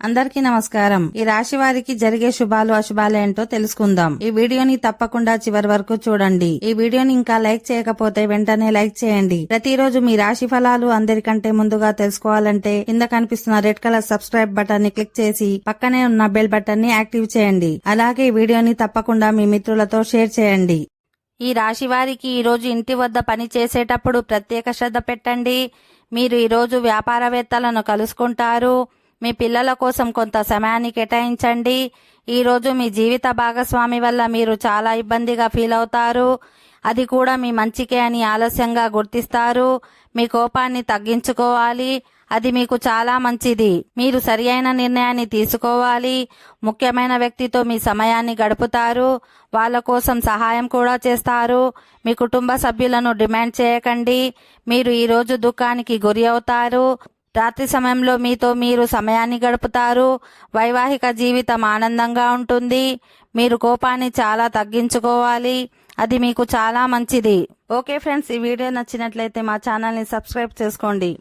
అందరికీ నమస్కారం. ఈ రాశి వారికి జరిగే శుభాలు అశుభాలు ఏంటో తెలుసుకుందాం. ఈ వీడియోని తప్పకుండా చివరి వరకు చూడండి. ఈ వీడియోని ఇంకా లైక్ చేయకపోతే వెంటనే లైక్ చేయండి. ప్రతిరోజు మీ రాశి ఫలాలు అందరికంటే ముందుగా తెలుసుకోవాలంటే కింద కనిపిస్తున్న రెడ్ కలర్ సబ్స్క్రైబ్ బటన్ ని క్లిక్ చేసి పక్కనే ఉన్న బెల్ బటన్ ని యాక్టివ్ చేయండి. అలాగే ఈ వీడియోని తప్పకుండా మీ మిత్రులతో షేర్ చేయండి. ఈ రాశి వారికి ఈ రోజు ఇంటి వద్ద పని చేసేటప్పుడు ప్రత్యేక శ్రద్ధ పెట్టండి. మీరు ఈ రోజు వ్యాపారవేత్తలను కలుసుకుంటారు. మీ పిల్లల కోసం కొంత సమయాన్ని కేటాయించండి. ఈరోజు మీ జీవిత భాగస్వామి వల్ల మీరు చాలా ఇబ్బందిగా ఫీల్ అవుతారు. అది కూడా మీ మంచికే అని ఆలస్యంగా గుర్తిస్తారు. మీ కోపాన్ని తగ్గించుకోవాలి. అది మీకు చాలా మంచిది. మీరు సరియైన నిర్ణయాన్ని తీసుకోవాలి. ముఖ్యమైన వ్యక్తితో మీ సమయాన్ని గడుపుతారు. వాళ్ళ కోసం సహాయం కూడా చేస్తారు. మీ కుటుంబ సభ్యులను డిమాండ్ చేయకండి. మీరు ఈరోజు దుఃఖానికి గురి అవుతారు. రాత్రి సమయంలో మీతో మీరు సమయాన్ని గడుపుతారు. వైవాహిక జీవితం ఆనందంగా ఉంటుంది. మీరు కోపాన్ని చాలా తగ్గించుకోవాలి. అది మీకు చాలా మంచిది. ఓకే ఫ్రెండ్స్, ఈ వీడియో నచ్చినట్లయితే మా ఛానల్ని సబ్స్క్రైబ్ చేసుకోండి.